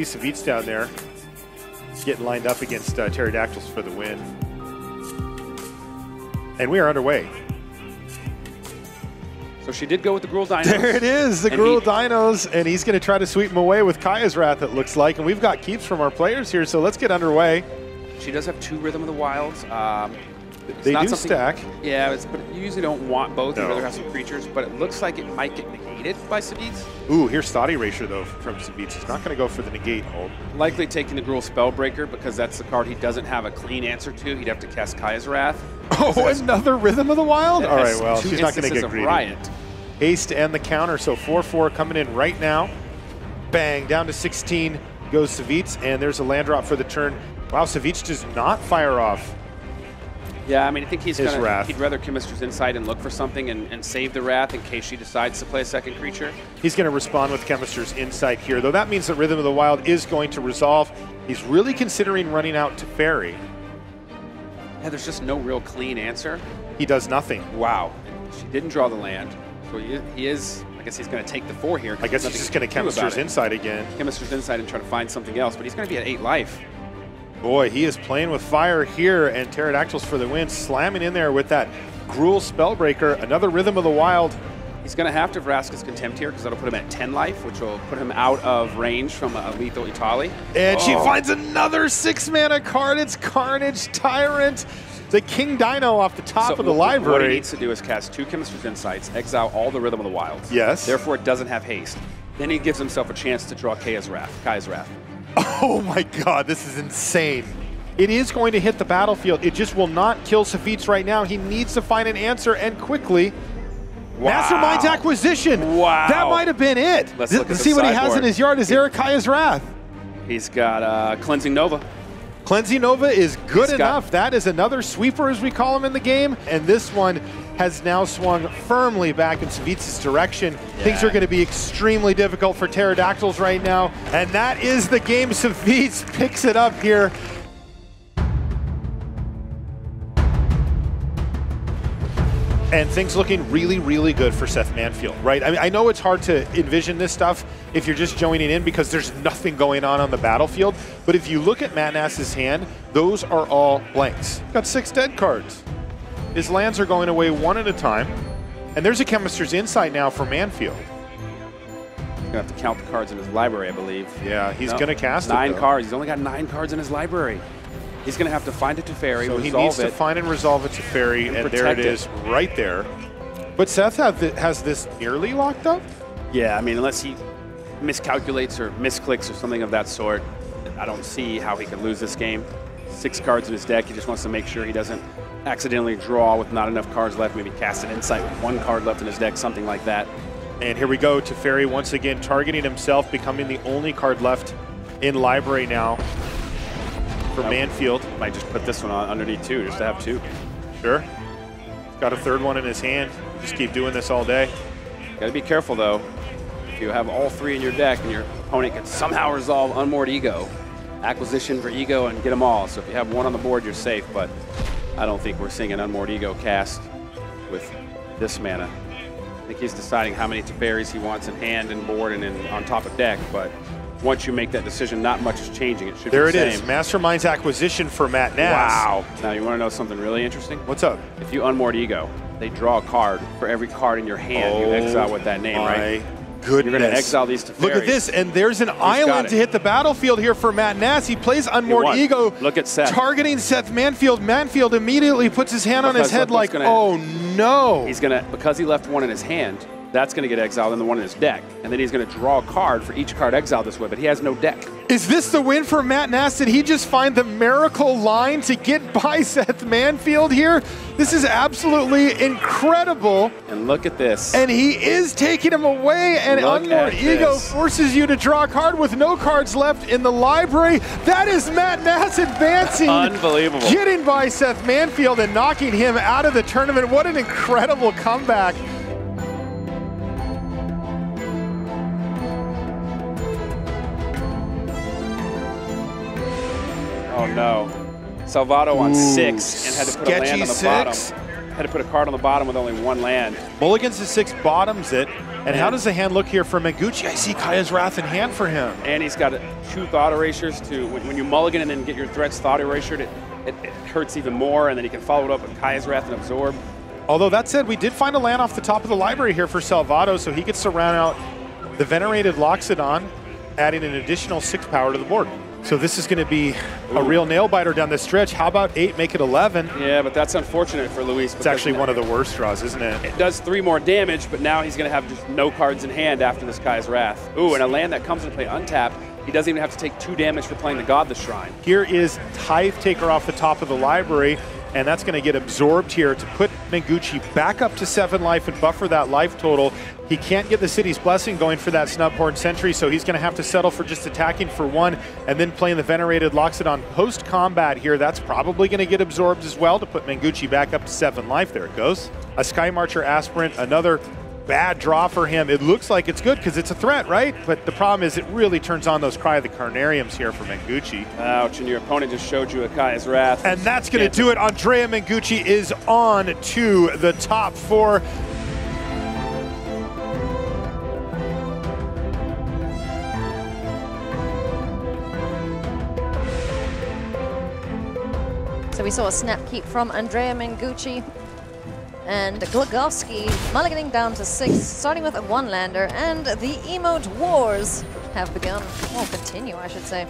see Savits down there getting lined up against Pterodactyls for the win. And we are underway. So she did go with the Gruul Dinos. There it is, the Gruul Dinos, and he's going to try to sweep him away with Kaya's Wrath, it looks like. And we've got keeps from our players here, so let's get underway. She does have 2 Rhythm of the Wilds. They do stack. Yeah, but you usually don't want both. You'd rather have some creatures, but it looks like it might get negated by Savits. Ooh, here's Thought Erasure, though, from Savits. He's not going to go for the negate hold. Likely taking the Gruul Spellbreaker because that's the card he doesn't have a clean answer to. He'd have to cast Kaya's Wrath. Oh, another Rhythm of the Wild? All right, well, she's not going to get greedy. Riot. Haste and the counter, so 4-4 coming in right now. Bang, down to 16 goes Savits, and there's a land drop for the turn. Wow, Savits does not fire off. Yeah, I mean, I think he'd rather Chemist's Insight and look for something and save the Wrath in case she decides to play a second creature. He's going to respond with Chemist's Insight here, though that means that Rhythm of the Wild is going to resolve. He's really considering running out to Fairy. Yeah, there's just no real clean answer. He does nothing. Wow. She didn't draw the land, so he is, I guess he's going to take the 4 here. I guess he's just going to Chemist's Insight again. Chemist's Insight and try to find something else, but he's going to be at 8 life. Boy, he is playing with fire here, and Pterodactyls for the win, slamming in there with that Gruul Spellbreaker, another Rhythm of the Wild. He's going to have to Vraska's Contempt here because that'll put him at 10 life, which will put him out of range from a lethal Itali. And she finds another 6-mana card. It's Carnage Tyrant, the King Dino off the top of the library. What he needs to do is cast 2 Chemist's Insights, exile all the Rhythm of the Wilds. Yes. Therefore, it doesn't have haste. Then he gives himself a chance to draw Kaya's Wrath. Oh my god, this is insane. It is going to hit the battlefield. It just will not kill Savits right now. He needs to find an answer, and quickly. Wow. Mastermind's Acquisition. Wow. That might have been it. Let's see what he has in his yard. Is there Kaya's Wrath? He's got Cleansing Nova. Cleansing Nova is good enough. That is another sweeper, as we call him in the game. And this one has now swung firmly back in Savits' direction. Yeah. Things are going to be extremely difficult for Pterodactyls right now. And that is the game. Savits picks it up here. And things looking really, really good for Seth Manfield, right? I mean, I know it's hard to envision this stuff if you're just joining in because there's nothing going on the battlefield. But if you look at Matt Nass's hand, those are all blanks. Got 6 dead cards. His lands are going away 1 at a time. And there's a Chemist's Insight now for Manfield. He's gonna have to count the cards in his library, I believe. Yeah, he's gonna cast 9 cards. He's only got 9 cards in his library. He's going to have to find it to Fairy, so he needs to find and resolve it to Fairy, and there it is right there. But Seth has this nearly locked up? Yeah, I mean, unless he miscalculates or misclicks or something of that sort, I don't see how he could lose this game. 6 cards in his deck. He just wants to make sure he doesn't accidentally draw with not enough cards left, maybe cast an Insight with 1 card left in his deck, something like that. And here we go to Fairy once again, targeting himself, becoming the only card left in library now. For Manfield. Might just put this one on underneath too, just to have 2. Sure. Got a 3rd one in his hand. Just keep doing this all day. Got to be careful though. If you have all 3 in your deck and your opponent can somehow resolve Unmoored Ego, Acquisition for Ego, and get them all. So if you have 1 on the board, you're safe. But I don't think we're seeing an Unmoored Ego cast with this mana. I think he's deciding how many Teferis he wants in hand and board and on top of deck. But once you make that decision, not much is changing. It should be the same. There it is. Mastermind's Acquisition for Matt Nass. Wow. Now, you want to know something really interesting? What's up? If you Unmoored Ego, they draw a card for every card in your hand. You exile with that name, right? Goodness. You're going to exile these Teferis. Look at this, and there's an island to hit the battlefield here for Matt Nass. He plays Unmoored Ego. Look at Seth. Targeting Seth Manfield. Manfield immediately puts his hand on his head like, oh no. He's going to, because he left 1 in his hand, that's going to get exiled and the 1 in his deck. And then he's going to draw a card for each card exiled this way, but he has no deck. Is this the win for Matt Nass? Did he just find the miracle line to get by Seth Manfield here? This is absolutely incredible. And look at this. And he is taking him away, and Unmoored Ego forces you to draw a card with no cards left in the library. That is Matt Nass advancing. Unbelievable. Getting by Seth Manfield and knocking him out of the tournament. What an incredible comeback. Oh no. Salvato on 6 and had to put a land on the bottom. had to put a card on the bottom with only one land. Mulligans to 6, bottoms it. And how does the hand look here for Mengucci? I see Kaya's Wrath in hand for him. And he's got 2 Thought Erasures to, when you mulligan and then get your threats Thought Erasured, it hurts even more, and then he can follow it up with Kaya's Wrath and Absorb. Although that said, we did find a land off the top of the library here for Salvato, so he gets to round out the Venerated Loxodon, adding an additional 6 power to the board. So this is going to be a real nail-biter down this stretch. How about 8, make it 11? Yeah, but that's unfortunate for Luis. It's actually one of the worst draws, isn't it? It does 3 more damage, but now he's going to have just no cards in hand after this Kaya's Wrath. Ooh, and a land that comes into play untapped. He doesn't even have to take 2 damage for playing the Godless Shrine. Here is Tithe Taker off the top of the library, and that's going to get absorbed here to put Mengucci back up to 7 life and buffer that life total. He can't get the City's Blessing going for that Snubhorn Sentry, so he's going to have to settle for just attacking for 1 and then playing the Venerated Loxodon post-combat here. That's probably going to get absorbed as well to put Mengucci back up to 7 life. There it goes. A Sky Marcher Aspirant, another bad draw for him. It looks like it's good because it's a threat, right? But the problem is it really turns on those Cry of the Carnariums here for Mengucci. Ouch, and your opponent just showed you a Kaya's Wrath. And that's going to do it. Andrea Mengucci is on to the top 4. So we saw a snap keep from Andrea Mengucci. And Glogowski mulliganing down to 6, starting with a 1-lander, and the emote wars have begun, or continue, I should say.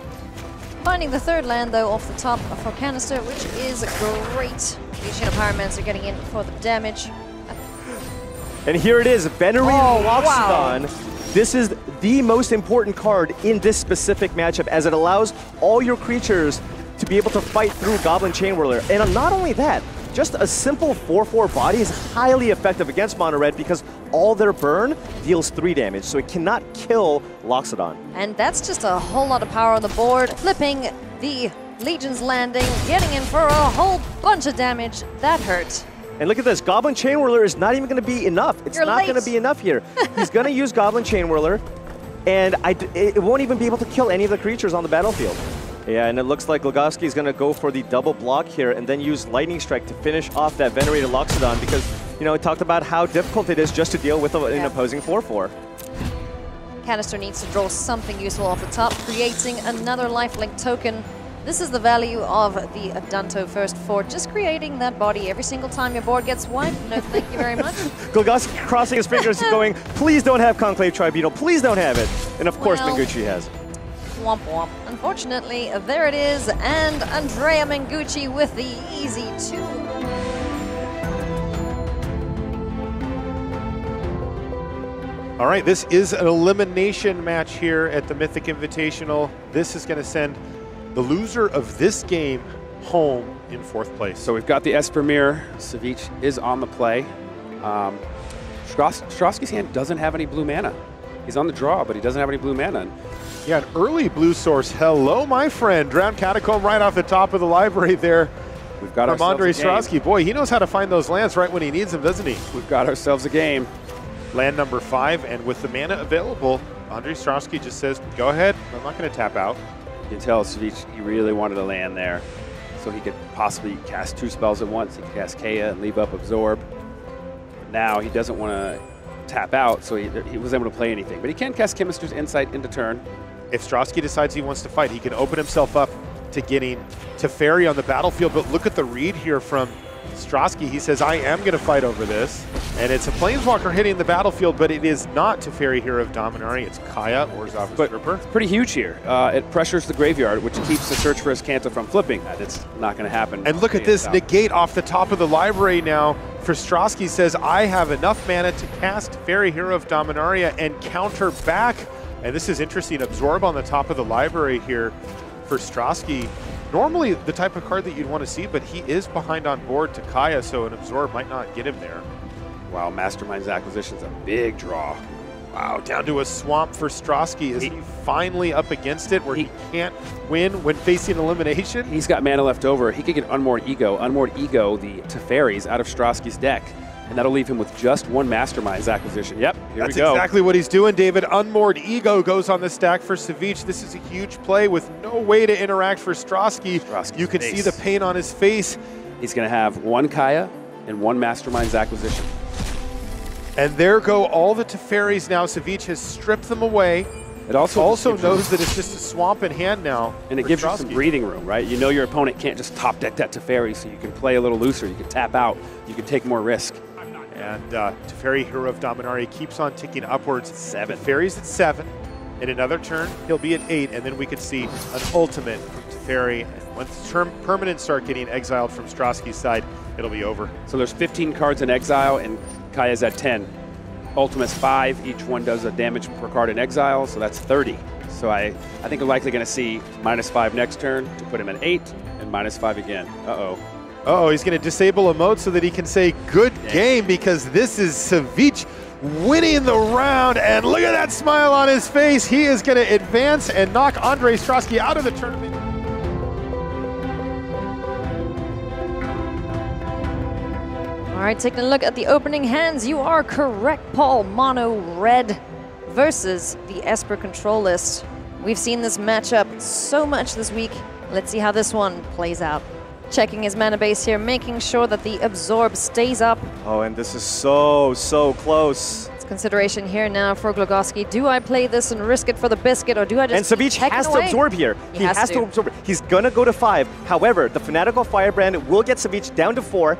Finding the 3rd land, though, off the top for Canister, which is great. Legion of Pyromancer getting in for the damage. And here it is, Venerated Loxodon. Wow. This is the most important card in this specific matchup, as it allows all your creatures to be able to fight through Goblin Chainwhirler. And not only that, just a simple 4/4 body is highly effective against Mono Red because all their burn deals 3 damage, so it cannot kill Loxodon. And that's just a whole lot of power on the board, flipping the Legion's Landing, getting in for a whole bunch of damage. That hurt. And look at this, Goblin Chainwhirler is not even going to be enough. It's You're not late. going to be enough here. He's going to use Goblin Chainwhirler, and it won't even be able to kill any of the creatures on the battlefield. Yeah, and it looks like Glogowski is going to go for the double block here and then use Lightning Strike to finish off that Venerated Loxodon because, you know, it talked about how difficult it is just to deal with an opposing 4/4. Canister needs to draw something useful off the top, creating another lifelink token. This is the value of the Adunto First 4, just creating that body every single time your board gets wiped. No, thank you very much. Glogowski crossing his fingers going, please don't have Conclave Tribunal, please don't have it. And of course, Mengucci has. Womp womp. Unfortunately, there it is, and Andrea Mengucci with the easy 2. All right, this is an elimination match here at the Mythic Invitational. This is going to send the loser of this game home in 4th place. So we've got the Espermir. Savich is on the play. Strosky's hand doesn't have any blue mana. He's on the draw, but he doesn't have any blue mana. Yeah, an early blue source. Hello, my friend. Drowned Catacomb right off the top of the library there. We've got from Andre ourselves a game. Strosky. Boy, he knows how to find those lands right when he needs them, doesn't he? We've got ourselves a game. Land number 5, and with the mana available, Andre Strosky just says, go ahead, I'm not going to tap out. You can tell Savich, he really wanted a land there, so he could possibly cast 2 spells at once. He could cast Kaya and leave up Absorb. Now he doesn't want to tap out, so he was able to play anything. But he can cast Chemister's Insight into turn. If Strosky decides he wants to fight, he can open himself up to getting Teferi on the battlefield. But look at the read here from Strosky. He says, I am going to fight over this. And it's a Planeswalker hitting the battlefield, but it is not Teferi, Hero of Dominaria. It's Kaya or Zavu Stripper. It's pretty huge here. It pressures the graveyard, which keeps the Search for Azcanta from flipping. That's not going to happen. And look at this negate off the top of the library now. For Strosky says, I have enough mana to cast Teferi, Hero of Dominaria and counter back. And this is interesting. Absorb on the top of the library here for Strosky. Normally the type of card that you'd want to see, but he is behind on board to Kaya, so an Absorb might not get him there. Wow, Mastermind's Acquisition's a big draw. Wow, down to a swamp for Strosky. Is he finally up against it where he can't win when facing elimination? He's got mana left over. He could get Unmoored Ego. Unmoored Ego the Teferis out of Strosky's deck. And that'll leave him with just 1 Mastermind's Acquisition. Yep, here we go. That's exactly what he's doing, David. Unmoored Ego goes on the stack for Savich. This is a huge play with no way to interact for Strosky. You can see the pain on his face. He's going to have 1 Kaya, and 1 Mastermind's acquisition. And there go all the Teferis now. Savich has stripped them away. It also knows that it's just a swamp in hand now. And it gives you some breathing room, right? You know your opponent can't just top deck that Teferi, so you can play a little looser, you can tap out, you can take more risk. And Teferi, Hero of Dominaria, keeps on ticking upwards. 7. Teferi's at 7. In another turn, he'll be at 8, and then we could see an ultimate from Teferi. And once permanents start getting exiled from Strosky's side, it'll be over. So there's 15 cards in exile, and Kaya's at 10. Ultimate's 5. Each one does a damage per card in exile, so that's 30. So I think we're likely going to see -5 next turn to put him at 8, and -5 again. Uh-oh. Uh-oh, he's going to disable a mode so that he can say good game, because this is Savich winning the round, and look at that smile on his face. He is going to advance and knock Andre Strosky out of the tournament. All right, taking a look at the opening hands, you are correct, Paul. Mono red versus the Esper control list. We've seen this matchup so much this week. Let's see how this one plays out. Checking his mana base here, making sure that the absorb stays up. Oh, and this is so close. It's consideration here now for Glogoski. Do I play this and risk it for the biscuit, or do I just And Savich has to absorb here. He has to absorb. He's gonna go to 5. However, the Fanatical Firebrand will get Savich down to 4.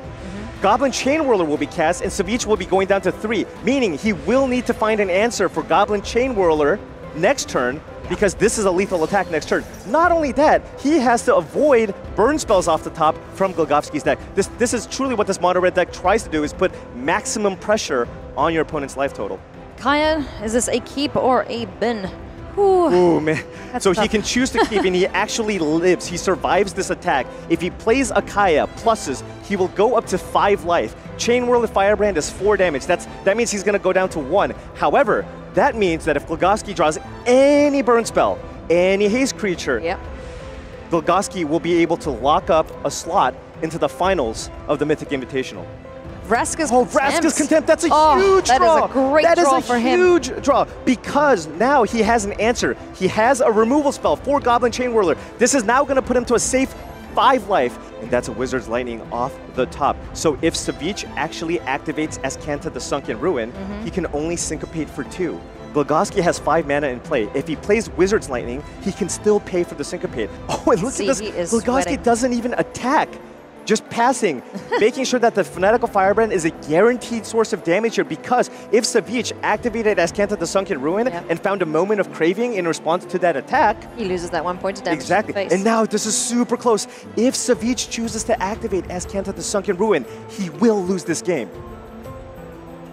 Goblin Chain Whirler will be cast, and Savich will be going down to 3, meaning he will need to find an answer for Goblin Chain Whirler next turn, because this is a lethal attack next turn. Not only that, he has to avoid burn spells off the top from Glogovski's deck. This is truly what this mono red deck tries to do, is put maximum pressure on your opponent's life total. Kaya, is this a keep or a bin? Ooh, man. So tough. he can choose to keep, and he actually lives. He survives this attack. If he plays a Kaya pluses, he will go up to 5 life. Chain Whirl Firebrand is 4 damage. That means he's going to go down to 1. However, that means that if Glogoski draws any burn spell, any haste creature, Glogoski will be able to lock up a slot into the finals of the Mythic Invitational. Vraska's Vraska's Contempt, that's a huge that draw. That is a great draw for him. That is a huge draw, because now he has an answer. He has a removal spell for Goblin Chain Whirler. This is now going to put him to a safe 5 life, and that's a Wizard's Lightning off the top. So if Savich actually activates Azcanta the Sunken Ruin, he can only syncopate for 2. Glogoski has 5 mana in play. If he plays Wizard's Lightning, he can still pay for the syncopate. Oh, and look at this. Glogoski doesn't even attack. Just passing, making sure that the Fanatical Firebrand is a guaranteed source of damage here, because if Savich activated Azcanta the Sunken Ruin and found a moment of craving in response to that attack, he loses that 1 point of damage. Exactly. And now this is super close. If Savich chooses to activate Azcanta the Sunken Ruin, he will lose this game.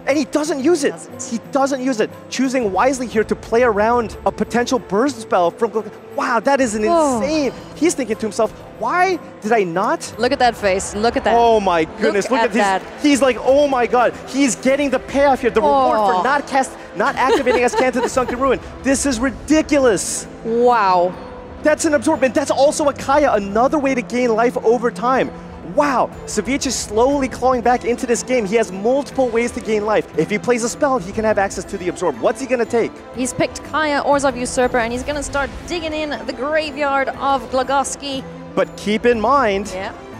And he doesn't use it. He doesn't use it. Choosing wisely here to play around a potential burst spell from... Wow, that is an insane... He's thinking to himself, why did I not... Look at that face. Look at that. Oh my goodness. Look at that. He's like, oh my god. He's getting the payoff here. The reward for not activating Azcanta the Sunken Ruin. This is ridiculous. Wow. That's an absorbment. That's also a Kaya. Another way to gain life over time. Wow, Savich is slowly clawing back into this game. He has multiple ways to gain life. If he plays a spell, he can have access to the absorb. What's he going to take? He's picked Kaya, Orzhov Usurper, and he's going to start digging in the graveyard of Glogoski. But keep in mind,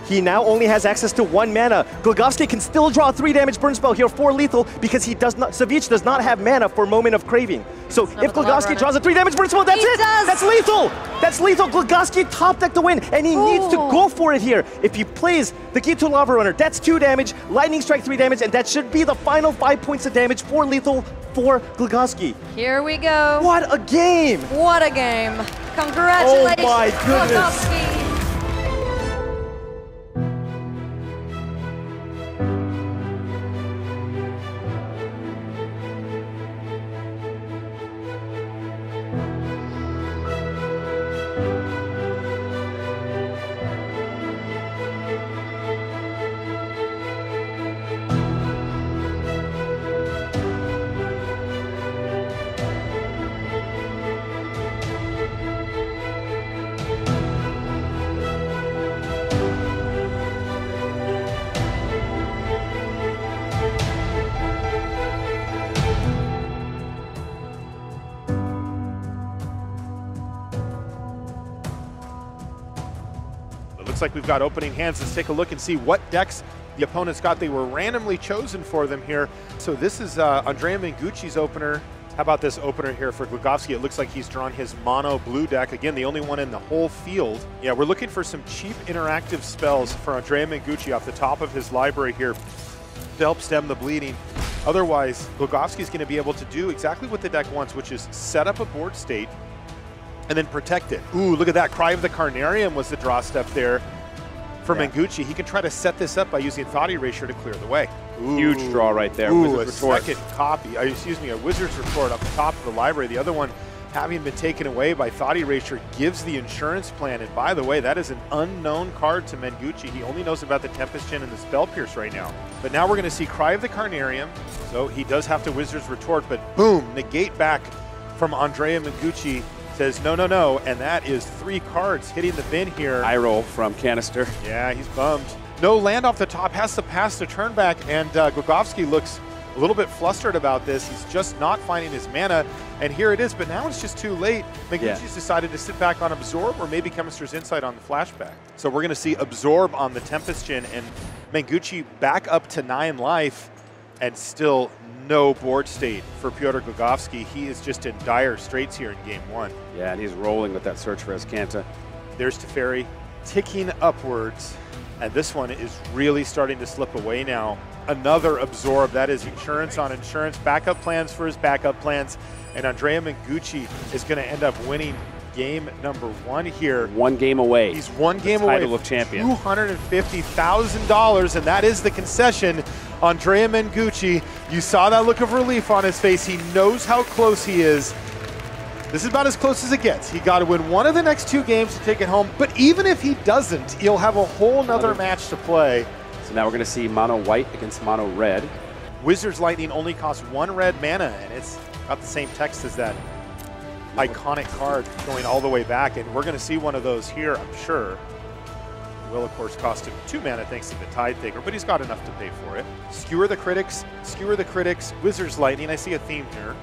he now only has access to 1 mana. Glogoski can still draw a 3 damage burn spell here for lethal, because Savich does not have mana for Moment of Craving. So if Glogoski draws a 3 damage burn spell, that's it! That's lethal! That's lethal! Glogoski top deck to win, and he needs to go for it here. If he plays the Gitu Lava Runner, that's 2 damage, Lightning Strike 3 damage, and that should be the final 5 points of damage for lethal for Glogoski. Here we go. What a game! What a game. Congratulations, oh my goodness. Glogoski. Looks like we've got opening hands. Let's take a look and see what decks the opponents got. They were randomly chosen for them here. So this is Andrea Mengucci's opener. How about this opener here for Glogowski? It looks like he's drawn his mono blue deck. Again, the only one in the whole field. Yeah, we're looking for some cheap interactive spells for Andrea Mengucci off the top of his library here to help stem the bleeding. Otherwise, Glogowski's going to be able to do exactly what the deck wants, which is set up a board state and then protect it. Ooh, look at that. Cry of the Carnarium was the draw step there for Mengucci. He can try to set this up by using Thought Erasure to clear the way. Ooh. Huge draw right there. Ooh, Wizard's a Retort. second copy. Excuse me, a Wizard's Retort up the top of the library. The other one, having been taken away by Thought Erasure, gives the insurance plan. And by the way, that is an unknown card to Mengucci. He only knows about the Tempest Gen and the Spell Pierce right now. But now we're going to see Cry of the Carnarium. So he does have to Wizard's Retort, but boom, negate back from Andrea Mengucci. Says no, no, no, and that is 3 cards hitting the bin here. Eye roll from Canister. Yeah, he's bummed. No land off the top, has to pass the turn back, and Glogowski looks a little bit flustered about this. He's just not finding his mana, and here it is, but now it's just too late. Mengucci's decided to sit back on Absorb, or maybe Chemister's Insight on the flashback. So we're going to see Absorb on the Tempest Gen, and Mengucci back up to 9 life, and still no board state for Pyotr Glogowski. He is just in dire straits here in game 1. Yeah, and he's rolling with that search for Escanta. There's Teferi ticking upwards, and this one is really starting to slip away now. Another Absorb, that is insurance on insurance, backup plans for his backup plans, and Andrea Mengucci is going to end up winning game number 1 here. 1 game away. He's 1 game away. Title of champion. $250,000, and that is the concession. Andrea Mengucci, you saw that look of relief on his face. He knows how close he is. This is about as close as it gets. He got to win one of the next 2 games to take it home, but even if he doesn't, he'll have a whole nother match to play. So now we're going to see mono white against mono red. Wizard's Lightning only costs 1 red mana, and it's got the same text as that iconic card going all the way back, and we're going to see one of those here, I'm sure. It will, of course, cost him 2 mana thanks to the Tide Taker, but he's got enough to pay for it. Skewer the Critics, Wizard's Lightning. I see a theme here.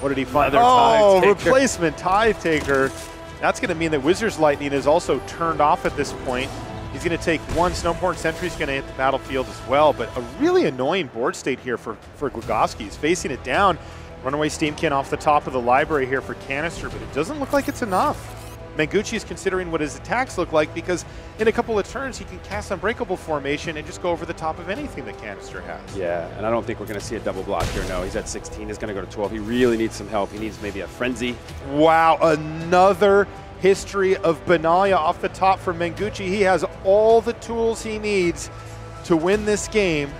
What did he find? Oh, replacement Tide Taker. That's going to mean that Wizard's Lightning is also turned off at this point. He's going to take 1. Snowborn Sentry's going to hit the battlefield as well, but a really annoying board state here for Glogowski. He's facing it down. Runaway Steamkin off the top of the library here for Canister, but it doesn't look like it's enough. Mengucci is considering what his attacks look like, because in a couple of turns he can cast Unbreakable Formation and just go over the top of anything that Canister has. Yeah, and I don't think we're going to see a double block here. No, he's at 16. He's going to go to 12. He really needs some help. He needs maybe a Frenzy. Wow, another History of Benalia off the top for Mengucci. He has all the tools he needs to win this game.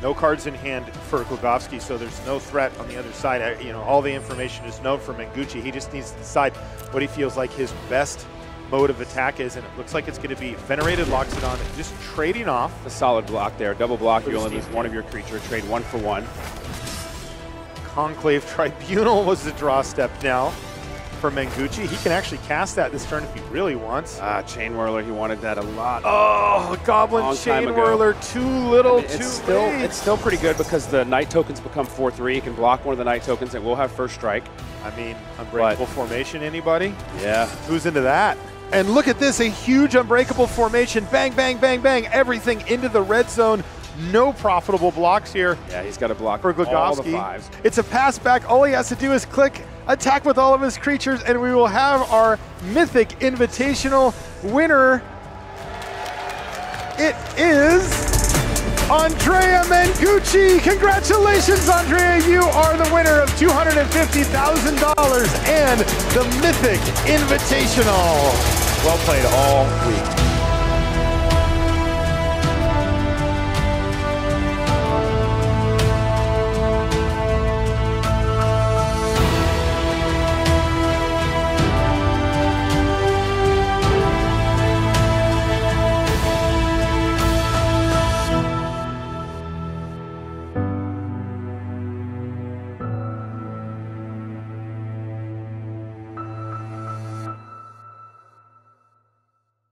No cards in hand for Glogowski, so there's no threat on the other side. You know, all the information is known for Mengucci. He just needs to decide what he feels like his best mode of attack is, and it looks like it's going to be Venerated Loxodon, just trading off. A solid block there. Double block, you only lose 1 of your creature. Trade 1 for 1. Conclave Tribunal was the draw step now for Mengucci. He can actually cast that this turn if he really wants. Chain Whirler, he wanted that a lot. Oh, Goblin Chain Whirler, too little, too late. It's still pretty good because the Night tokens become 4/3. You can block one of the Night tokens and we'll have first strike. I mean, Unbreakable Formation, anybody? Yeah. Who's into that? And look at this, a huge Unbreakable Formation. Bang, bang, bang, bang. Everything into the red zone. No profitable blocks here. Yeah, he's got to block for Glogowski. All the 5s. It's a pass back. All he has to do is click, attack with all of his creatures, and we will have our Mythic Invitational winner. It is Andrea Mengucci. Congratulations, Andrea. You are the winner of $250,000 and the Mythic Invitational. Well played all week.